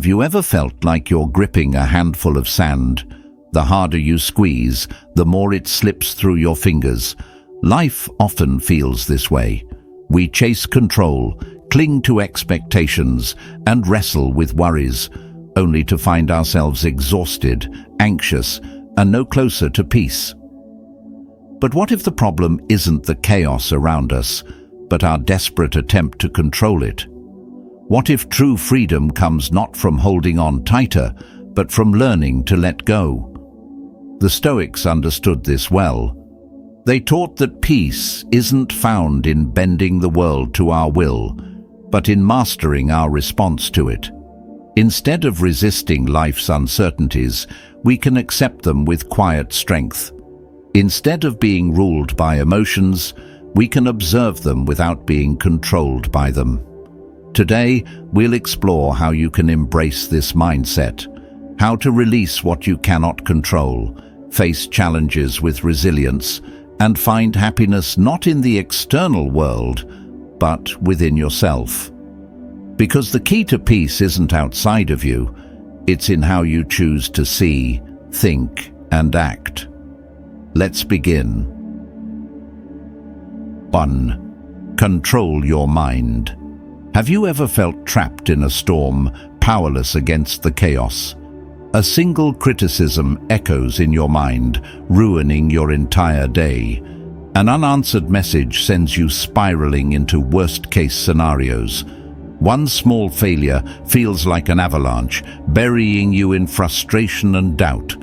Have you ever felt like you're gripping a handful of sand? The harder you squeeze, the more it slips through your fingers. Life often feels this way. We chase control, cling to expectations, and wrestle with worries, only to find ourselves exhausted, anxious, and no closer to peace. But what if the problem isn't the chaos around us, but our desperate attempt to control it? What if true freedom comes not from holding on tighter, but from learning to let go? The Stoics understood this well. They taught that peace isn't found in bending the world to our will, but in mastering our response to it. Instead of resisting life's uncertainties, we can accept them with quiet strength. Instead of being ruled by emotions, we can observe them without being controlled by them. Today, we'll explore how you can embrace this mindset, how to release what you cannot control, face challenges with resilience, and find happiness not in the external world, but within yourself. Because the key to peace isn't outside of you, it's in how you choose to see, think, and act. Let's begin. 1. Control your mind. Have you ever felt trapped in a storm, powerless against the chaos? A single criticism echoes in your mind, ruining your entire day. An unanswered message sends you spiraling into worst-case scenarios. One small failure feels like an avalanche, burying you in frustration and doubt.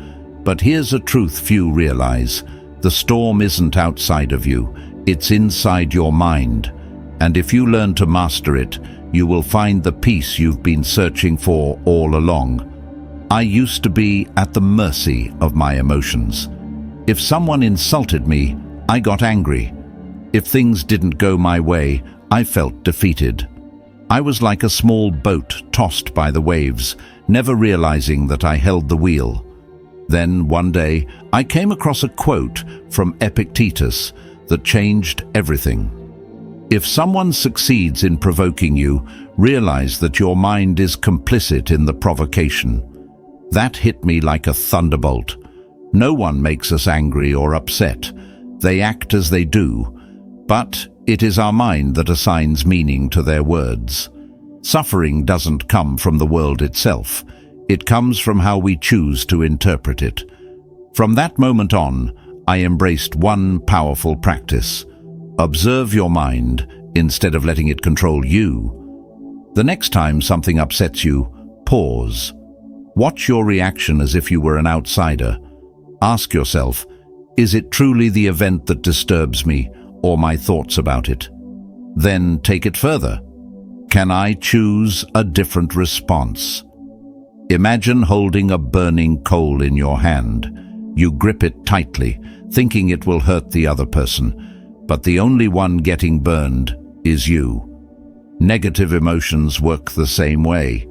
But here's a truth few realize. The storm isn't outside of you, it's inside your mind. And if you learn to master it, you will find the peace you've been searching for all along. I used to be at the mercy of my emotions. If someone insulted me, I got angry. If things didn't go my way, I felt defeated. I was like a small boat tossed by the waves, never realizing that I held the wheel. Then, one day, I came across a quote from Epictetus that changed everything. If someone succeeds in provoking you, realize that your mind is complicit in the provocation. That hit me like a thunderbolt. No one makes us angry or upset. They act as they do. But it is our mind that assigns meaning to their words. Suffering doesn't come from the world itself. It comes from how we choose to interpret it. From that moment on, I embraced one powerful practice. Observe your mind instead of letting it control you. The next time something upsets you, pause. Watch your reaction as if you were an outsider. Ask yourself, is it truly the event that disturbs me or my thoughts about it? Then take it further. Can I choose a different response? Imagine holding a burning coal in your hand. You grip it tightly, thinking it will hurt the other person. But the only one getting burned is you. Negative emotions work the same way.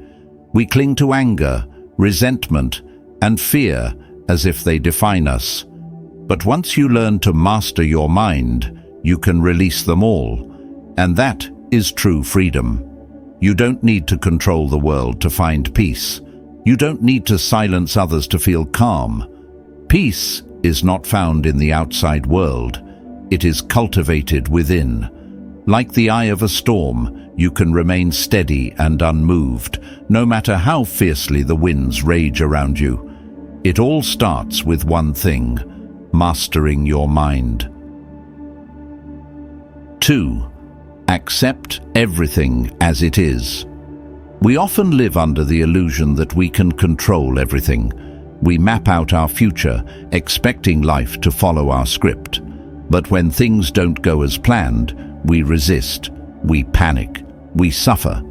We cling to anger, resentment, and fear as if they define us. But once you learn to master your mind, you can release them all. And that is true freedom. You don't need to control the world to find peace. You don't need to silence others to feel calm. Peace is not found in the outside world. It is cultivated within. Like the eye of a storm, you can remain steady and unmoved, no matter how fiercely the winds rage around you. It all starts with one thing: mastering your mind. 2. Accept everything as it is. We often live under the illusion that we can control everything. We map out our future, expecting life to follow our script. But when things don't go as planned, we resist, we panic, we suffer.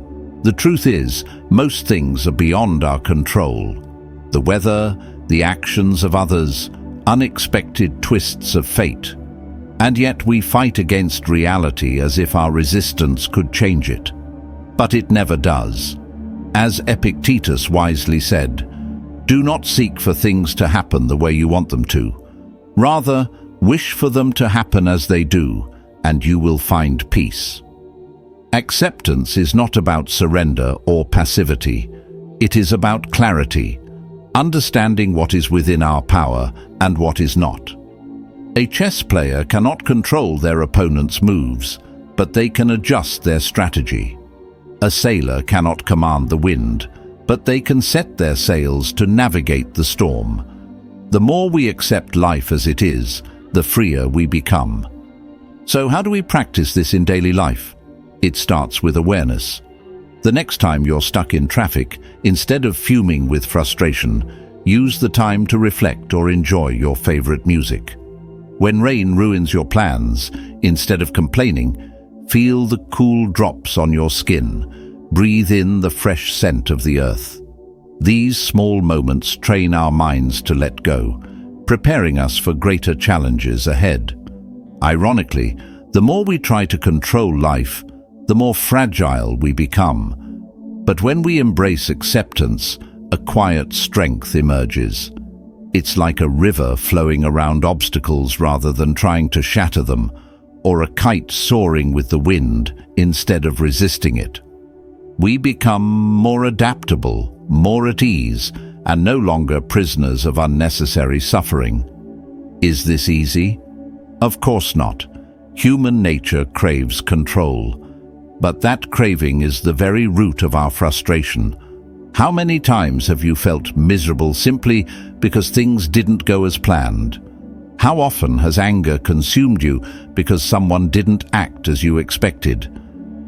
The truth is, most things are beyond our control. The weather, the actions of others, unexpected twists of fate. And yet we fight against reality as if our resistance could change it. But it never does. As Epictetus wisely said, do not seek for things to happen the way you want them to. Rather, wish for them to happen as they do, and you will find peace. Acceptance is not about surrender or passivity. It is about clarity, understanding what is within our power and what is not. A chess player cannot control their opponent's moves, but they can adjust their strategy. A sailor cannot command the wind, but they can set their sails to navigate the storm. The more we accept life as it is, the freer we become. So how do we practice this in daily life? It starts with awareness. The next time you're stuck in traffic, instead of fuming with frustration, use the time to reflect or enjoy your favorite music. When rain ruins your plans, instead of complaining, feel the cool drops on your skin. Breathe in the fresh scent of the earth. These small moments train our minds to let go, preparing us for greater challenges ahead. Ironically, the more we try to control life, the more fragile we become. But when we embrace acceptance, a quiet strength emerges. It's like a river flowing around obstacles rather than trying to shatter them, or a kite soaring with the wind instead of resisting it. We become more adaptable, more at ease, and no longer prisoners of unnecessary suffering. Is this easy? Of course not. Human nature craves control. But that craving is the very root of our frustration. How many times have you felt miserable simply because things didn't go as planned? How often has anger consumed you because someone didn't act as you expected?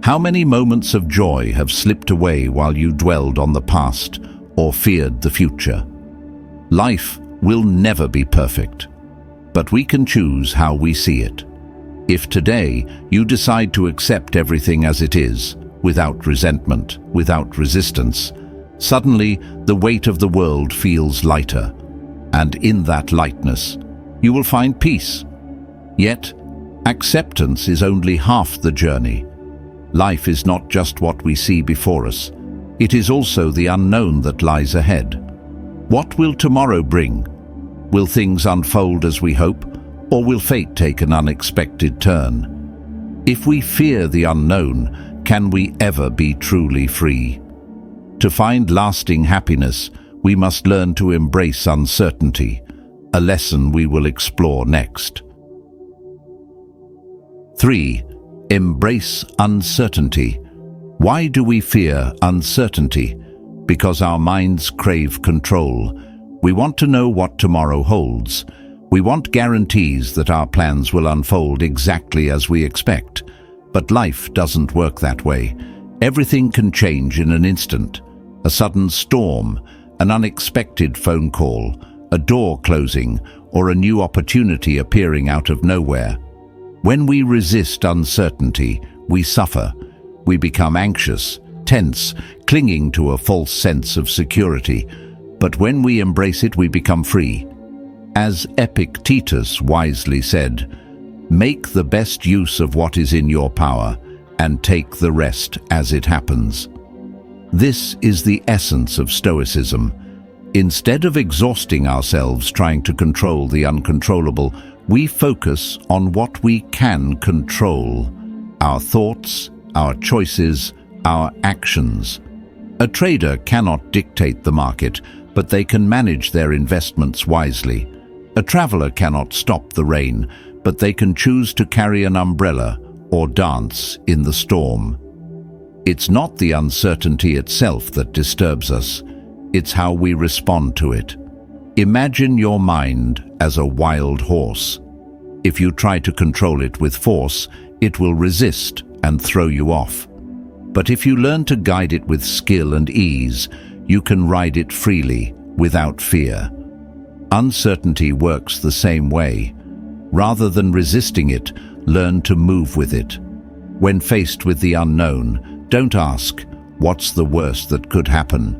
How many moments of joy have slipped away while you dwelled on the past or feared the future? Life will never be perfect, but we can choose how we see it. If today you decide to accept everything as it is, without resentment, without resistance, suddenly the weight of the world feels lighter, and in that lightness, you will find peace. Yet, acceptance is only half the journey. Life is not just what we see before us. It is also the unknown that lies ahead. What will tomorrow bring? Will things unfold as we hope, or will fate take an unexpected turn? If we fear the unknown, can we ever be truly free? To find lasting happiness, we must learn to embrace uncertainty, a lesson we will explore next. 3. Embrace uncertainty. Why do we fear uncertainty? Because our minds crave control. We want to know what tomorrow holds. We want guarantees that our plans will unfold exactly as we expect. But life doesn't work that way. Everything can change in an instant. A sudden storm, an unexpected phone call, a door closing, or a new opportunity appearing out of nowhere. When we resist uncertainty, we suffer. We become anxious, tense, clinging to a false sense of security. But when we embrace it, we become free. As Epictetus wisely said, "Make the best use of what is in your power, and take the rest as it happens." This is the essence of Stoicism. Instead of exhausting ourselves trying to control the uncontrollable, we focus on what we can control: our thoughts, our choices, our actions. A trader cannot dictate the market, but they can manage their investments wisely. A traveler cannot stop the rain, but they can choose to carry an umbrella or dance in the storm. It's not the uncertainty itself that disturbs us, it's how we respond to it. Imagine your mind as a wild horse. If you try to control it with force, it will resist and throw you off. But if you learn to guide it with skill and ease, you can ride it freely, without fear. Uncertainty works the same way. Rather than resisting it, learn to move with it. When faced with the unknown, don't ask, "What's the worst that could happen?"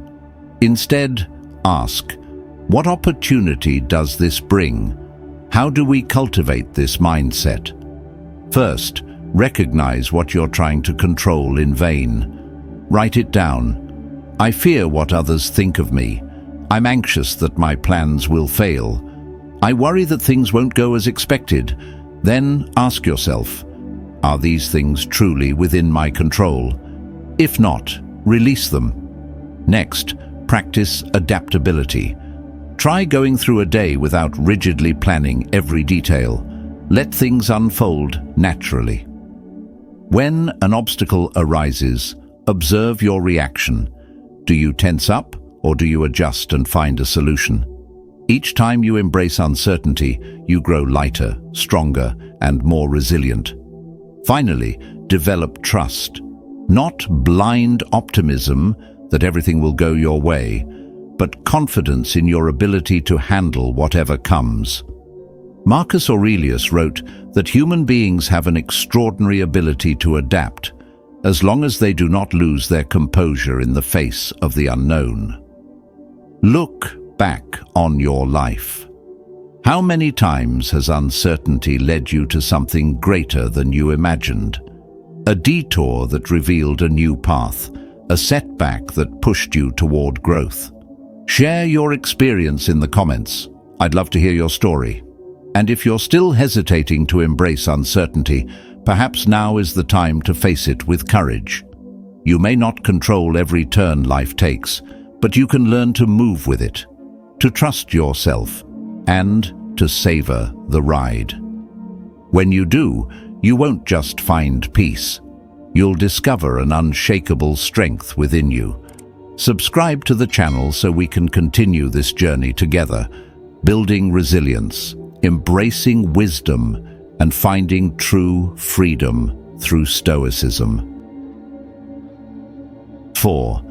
Instead, ask, "What opportunity does this bring?" How do we cultivate this mindset? First, recognize what you're trying to control in vain. Write it down. I fear what others think of me. I'm anxious that my plans will fail. I worry that things won't go as expected. Then ask yourself, are these things truly within my control? If not, release them. Next, Practice adaptability. Try going through a day without rigidly planning every detail. Let things unfold naturally. When an obstacle arises, observe your reaction. Do you tense up, or do you adjust and find a solution? Each time you embrace uncertainty, you grow lighter, stronger, and more resilient. Finally, develop trust. Not blind optimism that everything will go your way, but confidence in your ability to handle whatever comes. Marcus Aurelius wrote that human beings have an extraordinary ability to adapt, as long as they do not lose their composure in the face of the unknown. Look back on your life. How many times has uncertainty led you to something greater than you imagined? A detour that revealed a new path, a setback that pushed you toward growth. Share your experience in the comments. I'd love to hear your story. And if you're still hesitating to embrace uncertainty, perhaps now is the time to face it with courage. You may not control every turn life takes, but you can learn to move with it, to trust yourself, and to savor the ride. When you do, you won't just find peace. You'll discover an unshakable strength within you. Subscribe to the channel so we can continue this journey together, building resilience, embracing wisdom, and finding true freedom through Stoicism. 4.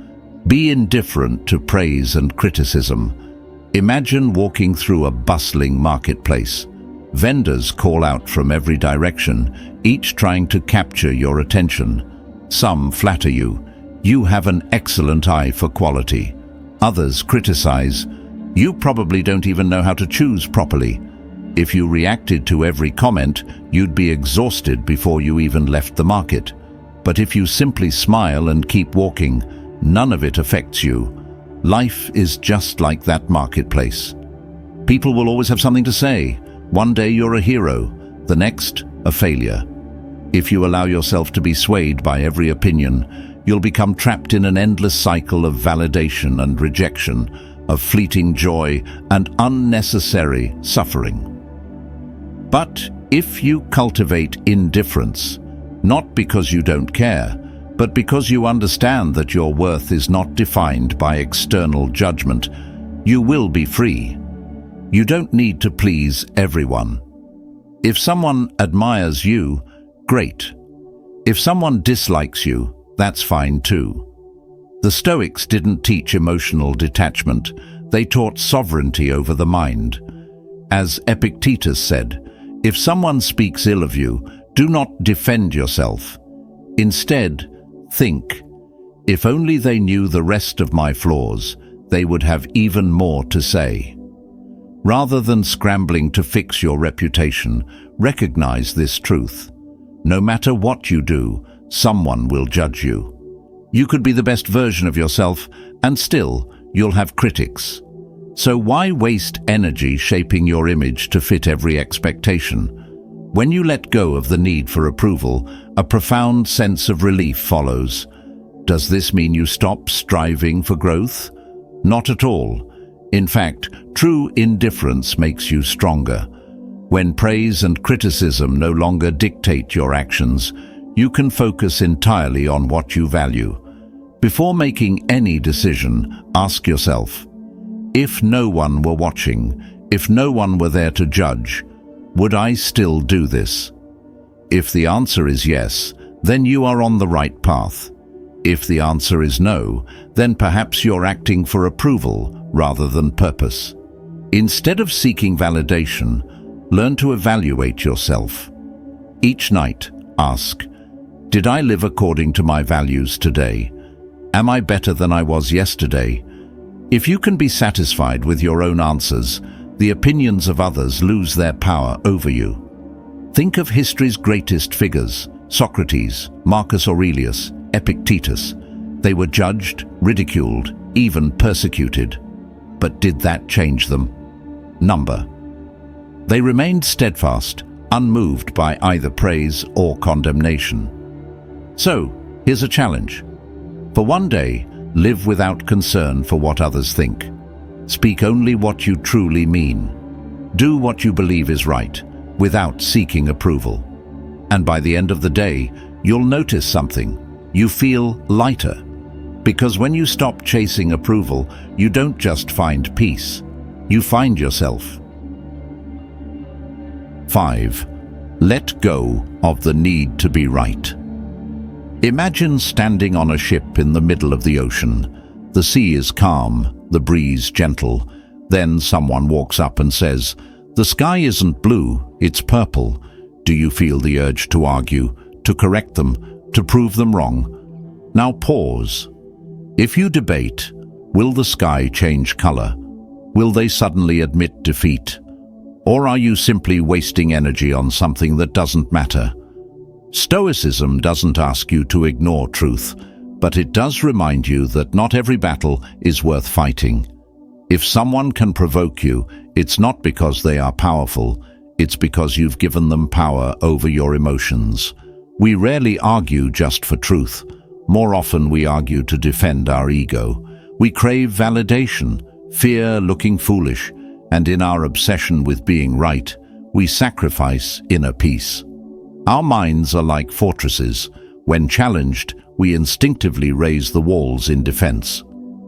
Be indifferent to praise and criticism. Imagine walking through a bustling marketplace. Vendors call out from every direction, each trying to capture your attention. Some flatter you. You have an excellent eye for quality. Others criticize. You probably don't even know how to choose properly. If you reacted to every comment, you'd be exhausted before you even left the market. But if you simply smile and keep walking, none of it affects you. Life is just like that marketplace. People will always have something to say. One day you're a hero, the next, a failure. If you allow yourself to be swayed by every opinion, you'll become trapped in an endless cycle of validation and rejection, of fleeting joy and unnecessary suffering. But if you cultivate indifference, not because you don't care, but because you understand that your worth is not defined by external judgment, you will be free. You don't need to please everyone. If someone admires you, great. If someone dislikes you, that's fine too. The Stoics didn't teach emotional detachment, they taught sovereignty over the mind. As Epictetus said, if someone speaks ill of you, do not defend yourself. Instead, think, if only they knew the rest of my flaws, they would have even more to say. Rather than scrambling to fix your reputation, recognize this truth. No matter what you do, someone will judge you. You could be the best version of yourself, and still, you'll have critics. So why waste energy shaping your image to fit every expectation? When you let go of the need for approval, a profound sense of relief follows. Does this mean you stop striving for growth? Not at all. In fact, true indifference makes you stronger. When praise and criticism no longer dictate your actions, you can focus entirely on what you value. Before making any decision, ask yourself, if no one were watching, if no one were there to judge, would I still do this? If the answer is yes, then you are on the right path. If the answer is no, then perhaps you're acting for approval rather than purpose. Instead of seeking validation, learn to evaluate yourself. Each night, ask, did I live according to my values today? Am I better than I was yesterday? If you can be satisfied with your own answers, the opinions of others lose their power over you. Think of history's greatest figures, Socrates, Marcus Aurelius, Epictetus. They were judged, ridiculed, even persecuted. But did that change them? Number. They remained steadfast, unmoved by either praise or condemnation. So, here's a challenge. For one day, Live without concern for what others think. Speak only what you truly mean. Do what you believe is right, without seeking approval. And by the end of the day, you'll notice something. You feel lighter. Because when you stop chasing approval, you don't just find peace. You find yourself. 5. Let go of the need to be right. Imagine standing on a ship in the middle of the ocean. The sea is calm, the breeze gentle. Then someone walks up and says, "The sky isn't blue, it's purple." Do you feel the urge to argue, to correct them, to prove them wrong? Now pause. If you debate, will the sky change color? Will they suddenly admit defeat? Or are you simply wasting energy on something that doesn't matter? Stoicism doesn't ask you to ignore truth, but it does remind you that not every battle is worth fighting. If someone can provoke you, it's not because they are powerful, it's because you've given them power over your emotions. We rarely argue just for truth. More often we argue to defend our ego. We crave validation, fear looking foolish, and in our obsession with being right, we sacrifice inner peace. Our minds are like fortresses. When challenged, we instinctively raise the walls in defense.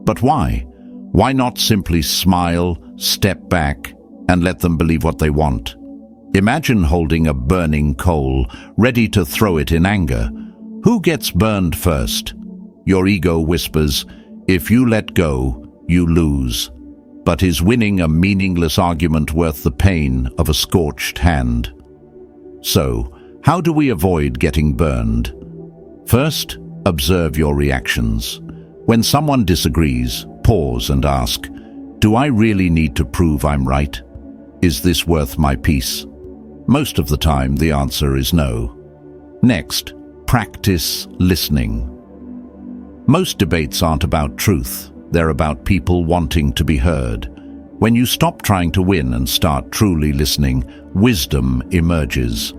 But why? Why not simply smile, step back, and let them believe what they want? Imagine holding a burning coal, ready to throw it in anger. Who gets burned first? Your ego whispers, "If you let go, you lose." But is winning a meaningless argument worth the pain of a scorched hand? So, how do we avoid getting burned? First, observe your reactions. When someone disagrees, pause and ask, "Do I really need to prove I'm right? Is this worth my peace?" Most of the time, the answer is no. Next, practice listening. Most debates aren't about truth. They're about people wanting to be heard. When you stop trying to win and start truly listening, wisdom emerges.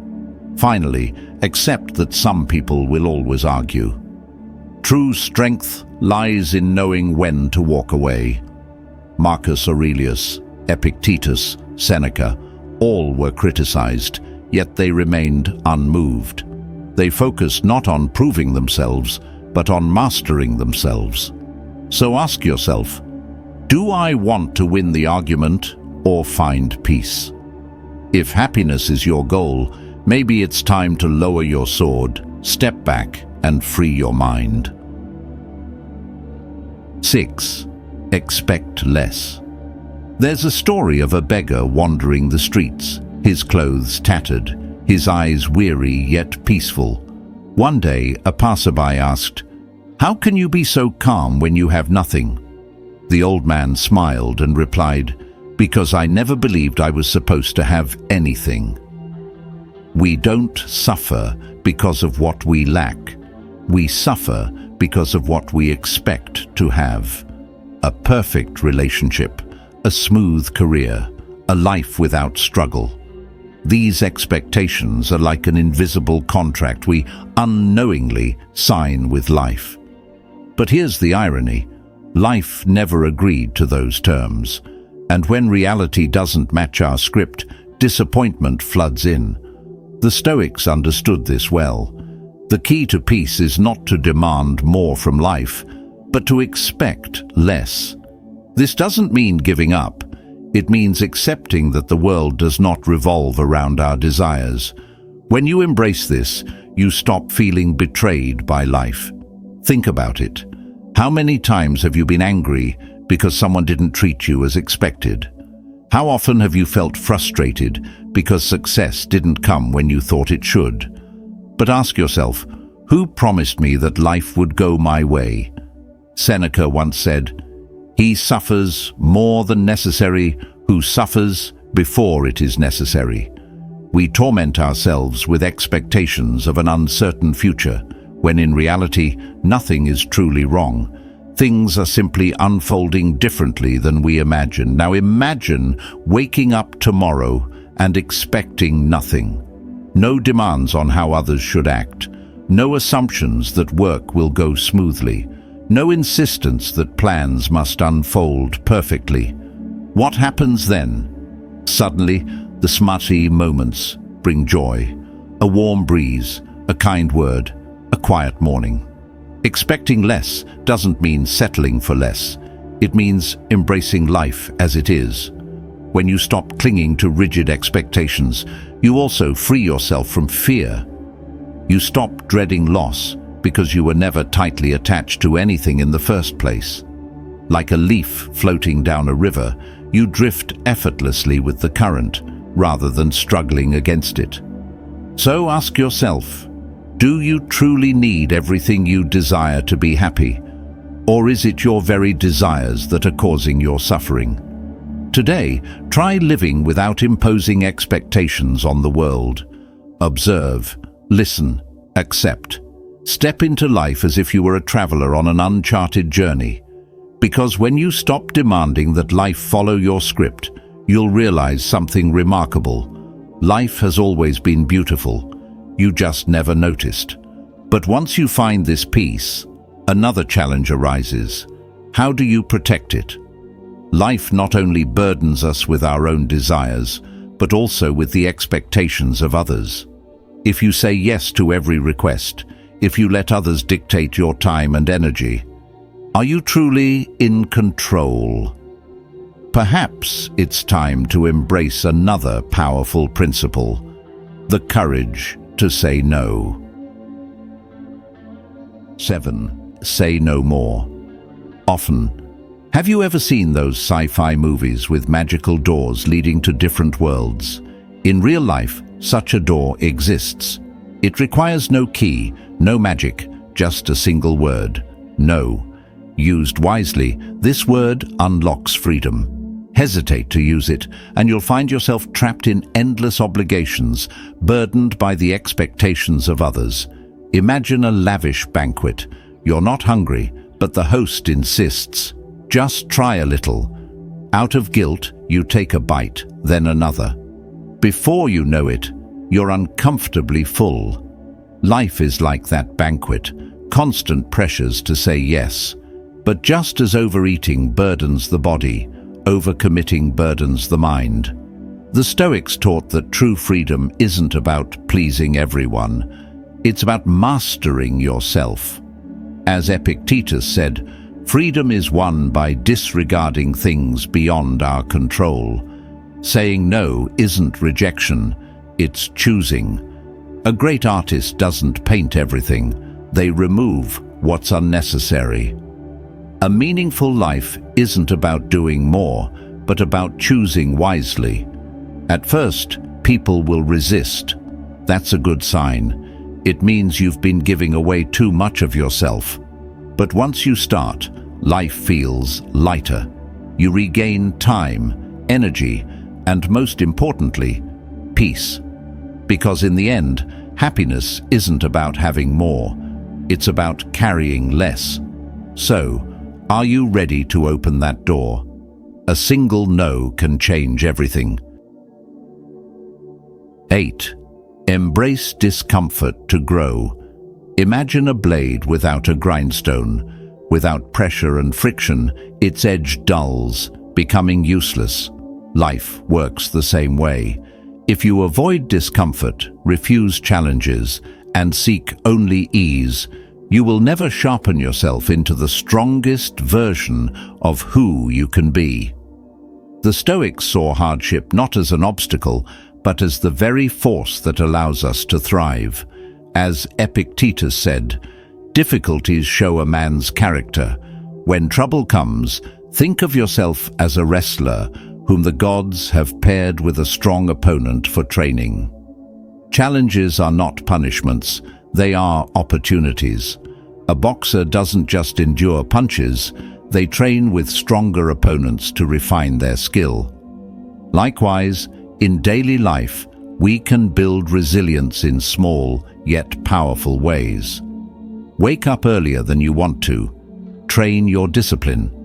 Finally, accept that some people will always argue. True strength lies in knowing when to walk away. Marcus Aurelius, Epictetus, Seneca, all were criticized, yet they remained unmoved. They focused not on proving themselves, but on mastering themselves. So ask yourself, do I want to win the argument or find peace? If happiness is your goal, maybe it's time to lower your sword, step back, and free your mind. 6. Expect less. There's a story of a beggar wandering the streets, his clothes tattered, his eyes weary yet peaceful. One day, a passerby asked, "How can you be so calm when you have nothing?" The old man smiled and replied, "Because I never believed I was supposed to have anything." We don't suffer because of what we lack. We suffer because of what we expect to have. A perfect relationship, a smooth career, a life without struggle. These expectations are like an invisible contract we unknowingly sign with life. But here's the irony. Life never agreed to those terms. And when reality doesn't match our script, disappointment floods in. The Stoics understood this well. The key to peace is not to demand more from life, but to expect less. This doesn't mean giving up. It means accepting that the world does not revolve around our desires. When you embrace this, you stop feeling betrayed by life. Think about it. How many times have you been angry because someone didn't treat you as expected? How often have you felt frustrated because success didn't come when you thought it should? But ask yourself, who promised me that life would go my way? Seneca once said, "He suffers more than necessary who suffers before it is necessary." We torment ourselves with expectations of an uncertain future, when in reality, nothing is truly wrong. Things are simply unfolding differently than we imagine. Now imagine waking up tomorrow and expecting nothing. No demands on how others should act. No assumptions that work will go smoothly. No insistence that plans must unfold perfectly. What happens then? Suddenly, the smutty moments bring joy. A warm breeze, a kind word, a quiet morning. Expecting less doesn't mean settling for less. It means embracing life as it is. When you stop clinging to rigid expectations, you also free yourself from fear. You stop dreading loss because you were never tightly attached to anything in the first place. Like a leaf floating down a river, you drift effortlessly with the current rather than struggling against it. So ask yourself, do you truly need everything you desire to be happy? Or is it your very desires that are causing your suffering? Today, try living without imposing expectations on the world. Observe, listen, accept. Step into life as if you were a traveler on an uncharted journey. Because when you stop demanding that life follow your script, you'll realize something remarkable. Life has always been beautiful. You just never noticed. But once you find this peace, another challenge arises. How do you protect it? Life not only burdens us with our own desires, but also with the expectations of others. If you say yes to every request, if you let others dictate your time and energy, are you truly in control? Perhaps it's time to embrace another powerful principle, the courage to say no. 7. Say no more. Often, have you ever seen those sci-fi movies with magical doors leading to different worlds? In real life, such a door exists. It requires no key, no magic, just a single word, no. Used wisely, this word unlocks freedom. Hesitate to use it, and you'll find yourself trapped in endless obligations, burdened by the expectations of others. Imagine a lavish banquet. You're not hungry, but the host insists. Just try a little. Out of guilt, you take a bite, then another. Before you know it, you're uncomfortably full. Life is like that banquet, constant pressures to say yes. But just as overeating burdens the body, overcommitting burdens the mind. The Stoics taught that true freedom isn't about pleasing everyone. It's about mastering yourself. As Epictetus said, freedom is won by disregarding things beyond our control. Saying no isn't rejection, it's choosing. A great artist doesn't paint everything, they remove what's unnecessary. A meaningful life isn't about doing more, but about choosing wisely. At first, people will resist. That's a good sign. It means you've been giving away too much of yourself. But once you start, life feels lighter. You regain time, energy, and most importantly, peace. Because in the end, happiness isn't about having more. It's about carrying less. So, are you ready to open that door? A single no can change everything. 8. Embrace discomfort to grow. Imagine a blade without a grindstone. Without pressure and friction, its edge dulls, becoming useless. Life works the same way. If you avoid discomfort, refuse challenges, and seek only ease, you will never sharpen yourself into the strongest version of who you can be. The Stoics saw hardship not as an obstacle, but as the very force that allows us to thrive. As Epictetus said, difficulties show a man's character. When trouble comes, think of yourself as a wrestler whom the gods have paired with a strong opponent for training. Challenges are not punishments, they are opportunities. A boxer doesn't just endure punches, they train with stronger opponents to refine their skill. Likewise, in daily life, we can build resilience in small yet powerful ways. Wake up earlier than you want to. Train your discipline.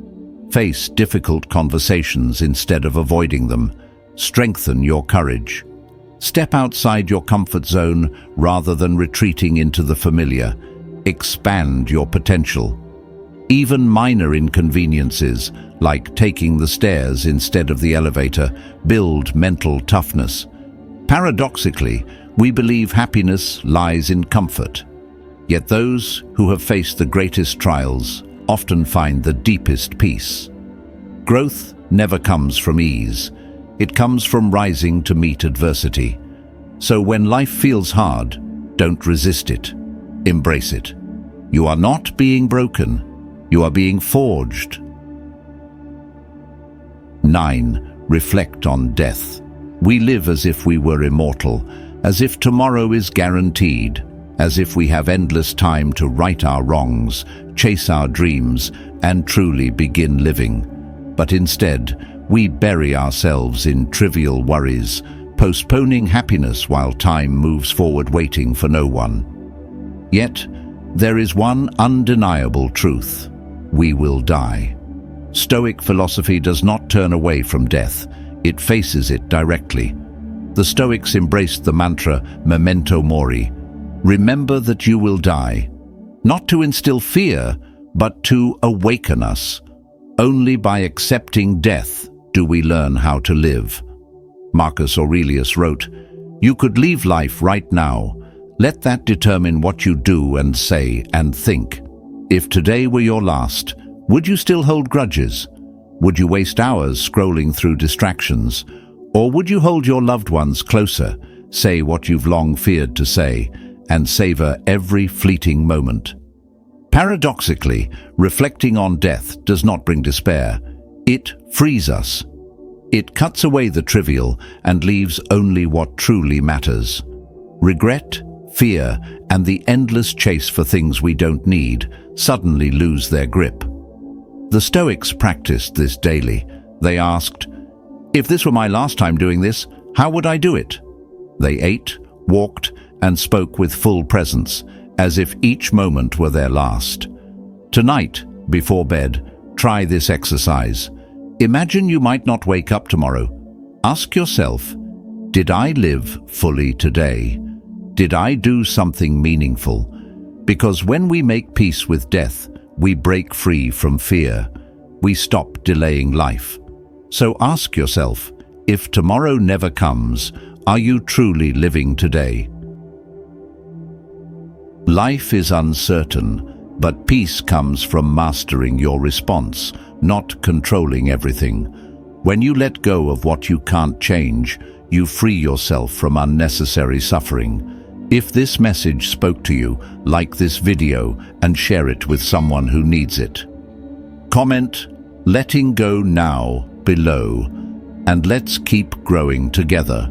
Face difficult conversations instead of avoiding them. Strengthen your courage. Step outside your comfort zone rather than retreating into the familiar. Expand your potential. Even minor inconveniences, like taking the stairs instead of the elevator, build mental toughness. Paradoxically, we believe happiness lies in comfort. Yet those who have faced the greatest trials often find the deepest peace. Growth never comes from ease. It comes from rising to meet adversity. So when life feels hard, don't resist it. Embrace it. You are not being broken. You are being forged. 9. Reflect on death. We live as if we were immortal, as if tomorrow is guaranteed, as if we have endless time to right our wrongs, chase our dreams, and truly begin living. But instead, we bury ourselves in trivial worries, postponing happiness while time moves forward waiting for no one. Yet, there is one undeniable truth. We will die. Stoic philosophy does not turn away from death. It faces it directly. The Stoics embraced the mantra memento mori. Remember that you will die, not to instill fear, but to awaken us. Only by accepting death do we learn how to live. Marcus Aurelius wrote, "You could leave life right now. Let that determine what you do and say and think. If today were your last, would you still hold grudges? Would you waste hours scrolling through distractions? Or would you hold your loved ones closer, say what you've long feared to say, and savor every fleeting moment?" Paradoxically, reflecting on death does not bring despair. It frees us. It cuts away the trivial and leaves only what truly matters. Regret, fear, and the endless chase for things we don't need suddenly lose their grip. The Stoics practiced this daily. They asked, "If this were my last time doing this, how would I do it?" They ate, walked, and spoke with full presence, as if each moment were their last. Tonight, before bed, try this exercise. Imagine you might not wake up tomorrow. Ask yourself, did I live fully today? Did I do something meaningful? Because when we make peace with death, we break free from fear. We stop delaying life. So ask yourself, if tomorrow never comes, are you truly living today? Life is uncertain, but peace comes from mastering your response, not controlling everything. When you let go of what you can't change, you free yourself from unnecessary suffering. If this message spoke to you, like this video and share it with someone who needs it. Comment, "Letting go now," below, and let's keep growing together.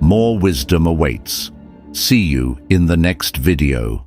More wisdom awaits. See you in the next video.